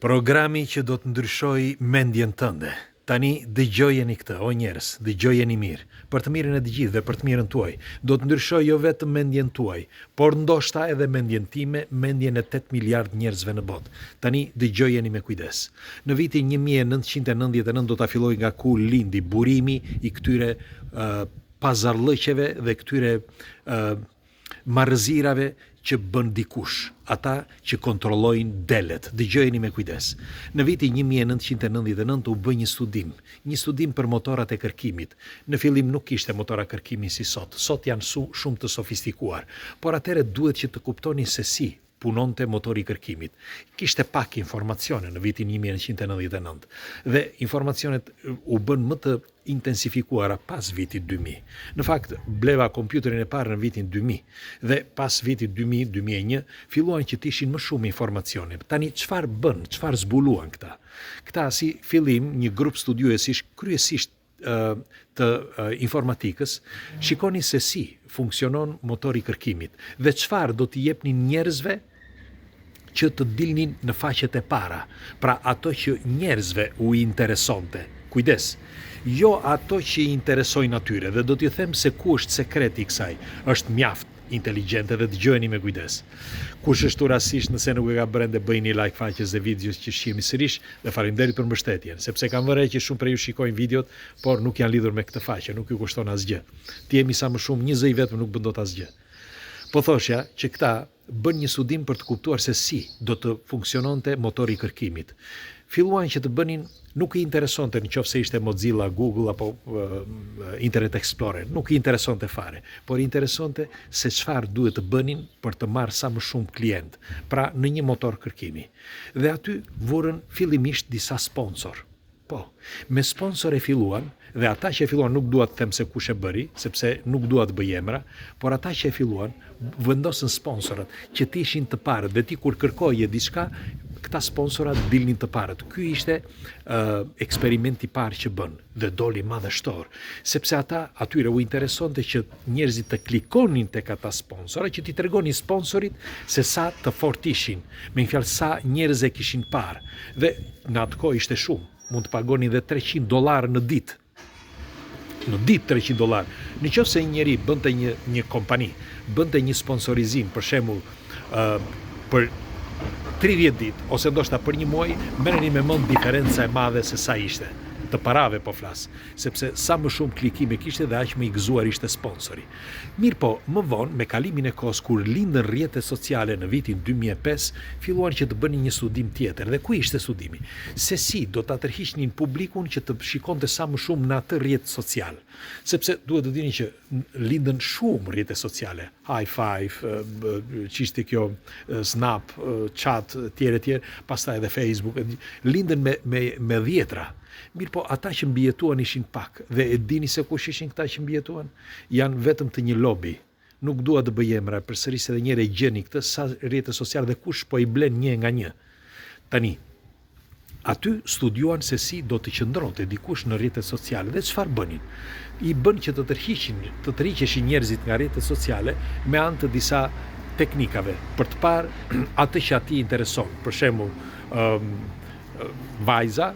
Programi që do të ndryshoj mendjen tënde. Tani dëgjojeni këtë, o njerëz, dëgjojeni mirë, për të mirën e të gjithëve, për të mirën tuaj. Do të ndryshoj jo vetëm mendjen tuaj, por ndoshta edhe mendjen time, mendjen e 8 miliard njerëzve në botë. Tani dëgjojeni me kujdes. Në vitin 1999 do ta filloj nga ku lindi burimi i këtyre pazarllëqeve dhe këtyre marrëzirave që bën dikush, ata që kontrollojnë delet. Dëgjojeni me kujdes. Në vitin 1999 u bë një studim për motorat e kërkimit. Në fillim nuk kishte motora kërkimi si sot. Sot janë shumë të sofistikuar, por atëherë duhet që të kuptoni se si punonte motori i kërkimit. Kishte pak informacione në vitin 1999 dhe informacionet u bën më të intensifikuara pas vitit 2000. Në fakt, bleva kompjuterin e parë në vitin 2000 dhe pas vitit 2000-2001 filluan që të ishin më shumë informacione. Tani çfarë zbuluan këta? Këta si fillim një grup studiuesish kryesisht të informatikës, shikoni se si funksionon motori i kërkimit dhe çfarë do t'i jepnin njerëzve që të dilnin në faqet e para, pra ato që njerëzve u interesonte. Kujdes, jo ato që i interesojnë atyre, dhe do t'ju them se ku është sekreti i kësaj. Është mjaft inteligjente dhe dëgjojeni me kujdes. Kush është rastisht nëse nuk e ka brende, bëjni like faqes dhe videos që shihemi sërish dhe faleminderit për mbështetjen, sepse kam vënë që shumë prej ju shikojnë videot, por nuk janë lidhur me këtë faqe, nuk ju kushton asgjë. Ti jemi sa më shumë 20 vetëm nuk bën dot asgjë. Po thoshja që këta bën një studim për të kuptuar se si do të funksiononte motori i kërkimit. Filluan që të bënin, nuk i interesonte nëse ishte Mozilla, Google apo Internet Explorer, nuk i interesonte fare, por i interesonte se çfarë duhet të bënin për të marrë sa më shumë klient, pra në një motor kërkimi. Dhe aty vurën fillimisht disa sponsor. Po, me sponsor e filluan, dhe ata që e filluan nuk dua të them se kush e bëri, sepse nuk dua të bëj emra, por ata që e filluan vendosën sponsorat që të ishin të parët dhe ti kur kërkoje diçka, këta sponsorat dilnin të parët. Ky ishte eksperimenti i parë që bën dhe doli madhështor, sepse ata atyre u interesonte që njerëzit të klikonin tek ata sponsora, që t'i tregonin sponsorit se sa të fortë ishin, me një fjalë sa njerëz e kishin parë. Dhe në atë kohë ishte shumë, mund të pagonin dhe $300 në ditë. Në ditë $300. Nëse një njeri bënte një kompani, bënte një sponsorizim, për shembull, për 30 ditë, ose ndoshta për një muaj, merreni me mend diferenca e madhe se sa ishte. Të parave po flas, sepse sa më shumë klikime kishte dhe aq më i gëzuar ishte sponsori. Mirë po, më vonë, me kalimin e kohës kur lindën rrjetet sociale në vitin 2005, filluan që të bënin një studim tjetër. Dhe ku ishte studimi? Se si do ta tërhiqnin publikun që të shikonte sa më shumë në atë rrjet social. Sepse duhet të dini që lindën shumë rrjete sociale, High Five, ç'ishte kjo Snap, Chat, etj, pastaj edhe Facebook, lindën me dhjetra. Mirë po, ata që mbijetuan ishin pak, dhe e dini se kush ishin këta që mbijetuan? Janë vetëm të një lobby. Nuk dua të bëj emra, përsëris edhe njëre i gjeni këtë, sa rrjete sociale dhe kush po i blen një nga një. Tani, aty studiuan se si do të qëndronte dikush në rrjetet sociale dhe çfarë bënin. I bën që të tërhiqeshin njerëzit nga rrjetet sociale me anë të disa teknikave, për të parë atë që ati intereson. Për shembull, vajza,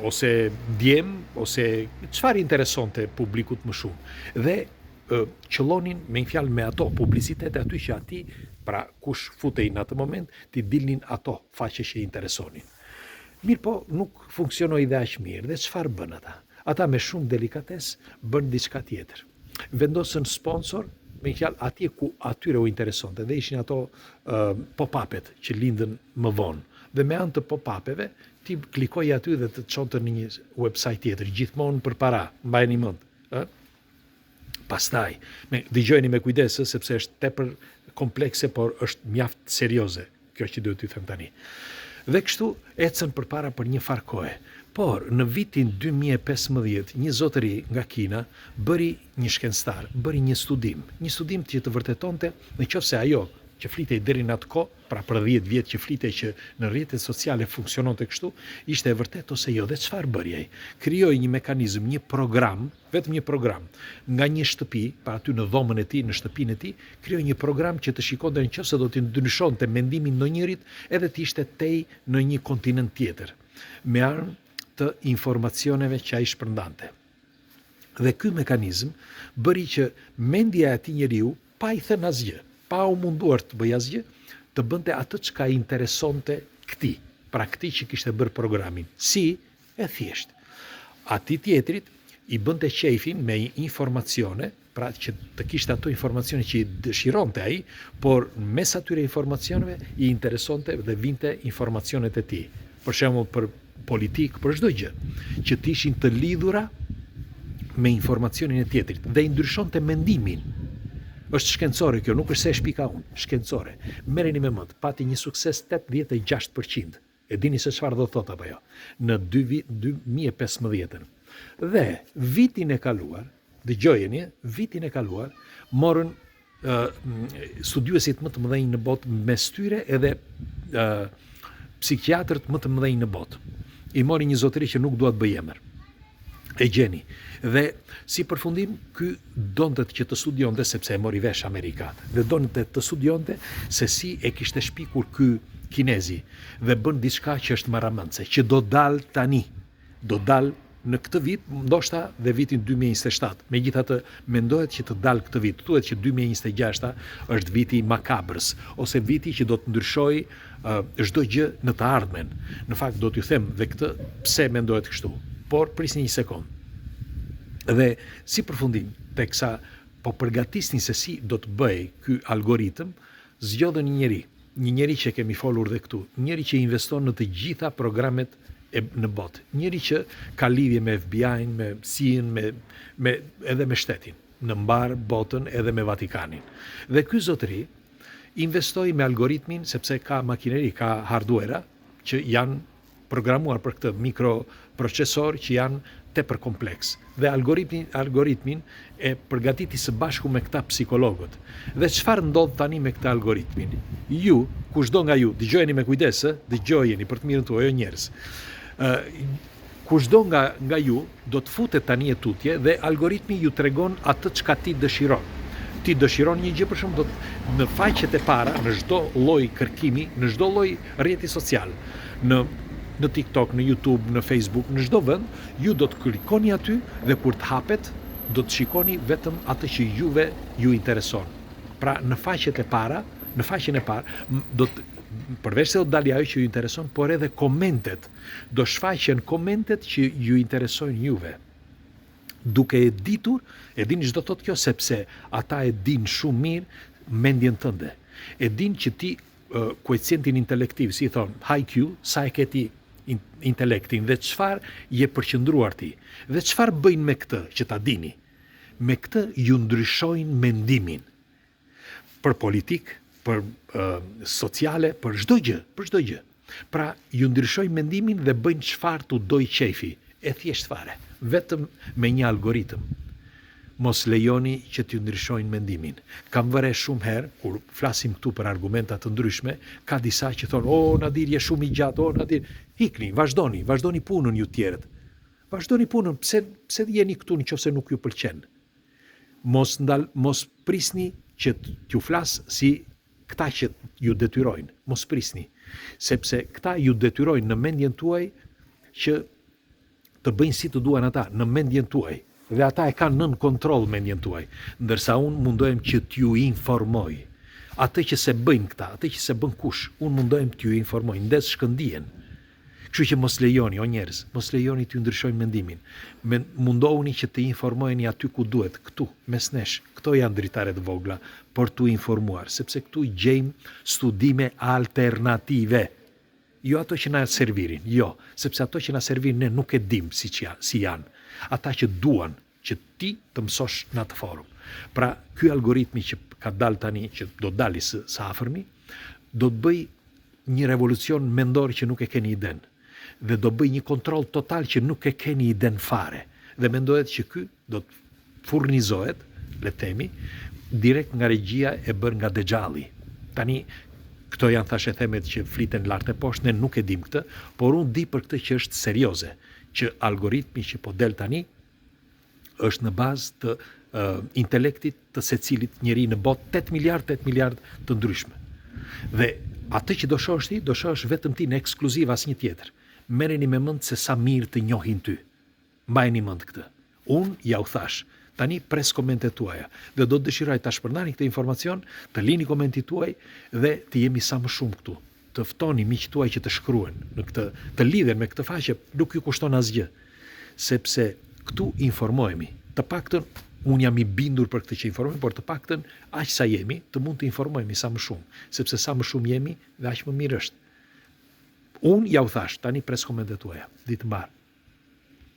ose djem, ose çfarë interesonte publikut më shumë. Dhe qëllonin me një fjalë me ato publicitete aty që ati, pra kush futej në atë moment, t'i dilnin ato faqe që i interesonin. Mirë po, nuk funksionoi dhe aq mirë. Dhe çfarë bën ata? Ata me shumë delikates bën diçka tjetër. Vendosën sponsor, me një fjalë atje ku atyre u interesonte, dhe ishin ato pop-upet që lindën më vonë. Dhe me anë të pop-upeve, ti klikoj aty dhe të çonte në një website tjetër, gjithmonë për para, mbajeni mend. Pastaj, dëgjojeni me kujdes, sepse është tepër komplekse, por është mjaft serioze, kjo që duhet t'ju them tani. Dhe kështu ecën përpara për një farë kohe. Por në vitin 2015, një zotëri nga Kina bëri një shkencëtar, bëri një studim që të vërtetonte nëse ajo që flitej deri në atë kohë, pra për 10 vjet që flitej që në rrjetet sociale funksiononte kështu, ishte e vërtet ose jo. Dhe çfarë bëri ai? Krijoi një mekanizëm, një program, vetëm një program, nga një shtëpi, pa aty në dhomën e tij, në shtëpinë e tij, krijoi një program që të shikonte nëse do të ndryshonte mendimin në njërit, edhe të ishte tej në një kontinent tjetër, me anë të informacioneve që ai shpërndante. Dhe ky mekanizëm bëri që mendja e atij njeriu, pa i thënë asgjë, pa u munduar të bëj asgjë, të bënte atë çka i interesonte këtij, pra këtij që kishte bërë programin. Si? E thjesht. Atij tjetrit i bënte qejfin me informacione, pra që të kishte ato informacione që i dëshironte ai, por mes atyre informacioneve i interesonte dhe vinte informacionet e tij. Për shembull për politikë, për çdo gjë, që të ishin të lidhura me informacionin e tjetrit dhe i ndryshonte mendimin. Është shkencore kjo, nuk është se e shpika unë, shkencore. Merreni me mend, pati një sukses 86%. E dini se çfarë do thot apo jo? Në 2015. Dhe vitin e kaluar, dëgjojeni, vitin e kaluar morën studiuesit më të mëdhenj në botë, mes tyre edhe psikiatrët më të mëdhenj në botë. I mori një zotëri që nuk dua të bëj emër. E gjeni. Dhe si përfundim, ky donte që të studionte, sepse e mori vesh Amerikat, dhe donte të studionte se si e kishte shpikur ky kinezi dhe bën diçka që është marramendse, që do dal tani, do dal në këtë vit, ndoshta dhe vitin 2027. Megjithatë mendohet që të dal këtë vit. Thuhet që 2026 është viti i makabrës, ose viti që do të ndryshojë çdo gjë në të ardhmen. Në fakt do t'ju them dhe këtë pse mendohet kështu. Por prisni një sekond. Dhe si përfundim, teksa po përgatisni se si do të bëj ky algoritëm, zgjodhen një njeri që kemi folur dhe këtu, njeri që investon në të gjitha programet në botë, njeri që ka lidhje me FBI-n, me CIA-n, edhe me shtetin, në mbar botën edhe me Vatikanin. Dhe ky zotëri investoi me algoritmin, sepse ka makineri, ka hardware që janë programuar për këtë, mikroprocesor që janë tepër kompleks. Dhe algoritmin e përgatiti së bashku me këta psikologët. Dhe çfarë ndodh tani me këtë algoritmin? Ju, kushdo nga ju, dëgjojeni me kujdes, dëgjojeni për të mirën tuaj, jo njerëz. Kushdo nga ju do të futet tani e tutje dhe algoritmi ju tregon atë çka ti dëshiron. Ti dëshiron një gjë, për shembull, në faqet e para, në çdo lloj kërkimi, në çdo lloj rrjeti social, në TikTok, në YouTube, në Facebook, në çdo vend, ju do të klikoni aty dhe kur të hapet, do të shikoni vetëm atë që juve ju intereson. Pra në faqen e parë, do të përveç se do dalë ajo që ju intereson, por edhe komentet. Do shfaqen komentet që ju interesojnë juve. Duke e ditur, e dini çdo thotë kjo, sepse ata e din shumë mirë mendjen tënde. E din që ti koeficientin intelektiv, si thon, IQ, sa e ke ti intelektin dhe çfarë je përqendruar ti. Dhe çfarë bëjnë me këtë që ta dini? Me këtë ju ndryshojnë mendimin. Për politik, për sociale, për çdo gjë. Pra ju ndryshojnë mendimin dhe bëjnë çfarë tu doj qefi. E thjesht fare, vetëm me një algoritëm. Mos lejoni që t'ju ndryshojnë mendimin. Kam vëre shumë herë, kur flasim këtu për argumenta të ndryshme, ka disa që thonë, Nadir, je shumë i gjatë, Nadir, hikni, vazhdoni punën ju tjerët. Vazhdoni punën, pse jeni këtu nëse nuk ju pëlqen? Mos prisni që t'ju flas si këta që ju detyrojnë, mos prisni, sepse këta ju detyrojnë në mendjen tuaj që të bëjnë si të duan ata, në mendjen tuaj. Dhe ata e kanë nën kontroll mendjen tuaj, ndërsa unë mundohem që t'ju informoj. Atë që se bëjnë këta, atë që se bën kush, unë mundohem t'ju informoj, ndes shkëndien. Kështu që mos lejoni, o njerëz, mos lejoni t'ju ndryshojnë mendimin. Mundohuni që të informojeni aty ku duhet, këtu, mes nesh. Këto janë dritaret vogla për t'u informuar, sepse këtu gjejmë studime alternative. Jo ato që na servirin, jo, sepse ato që na servirin ne nuk e dim si janë. Ata që duan që ti të mësosh në atë forum. Pra, ky algoritmi që ka dalë tani, që do dali së afërmi, do të bëj një revolucion mendor që nuk e keni iden. Dhe do bëj një kontroll total që nuk e keni iden fare. Dhe mendohet që ky do të furnizohet, le themi, direkt nga regjia e bërë nga Dexhalli. Tani, këto janë thashe themet që fliten lart e poshtë, ne nuk e dim këtë, por unë di për këtë që është serioze, që algoritmi që po del tani është në bazë të intelektit të secilit njeri në botë 8 miliard të ndryshme. Dhe atë që do shohësh vetëm ti në ekskluziv asnjë tjetër. Merreni me mend se sa mirë të njohin ty. Mbajeni mend këtë. Unë ja u thash, tani pres komentet tuaja dhe do të dëshiroj ta shpërndani këtë informacion, të lini komentit tuaj dhe të jemi sa më shumë këtu. Të ftoni miqtë tuaj që të shkruan në këtë, të lidhen me këtë faqe, nuk ju kushton asgjë, sepse këtu informohemi. Të paktën unë jam i bindur për këtë që informojmë, por të paktën aq sa jemi, të mund të informohemi sa më shumë, sepse sa më shumë jemi, dhe aq më mirë është. Unë ja u thash, tani pres komentet tuaja. Ditë mbarë.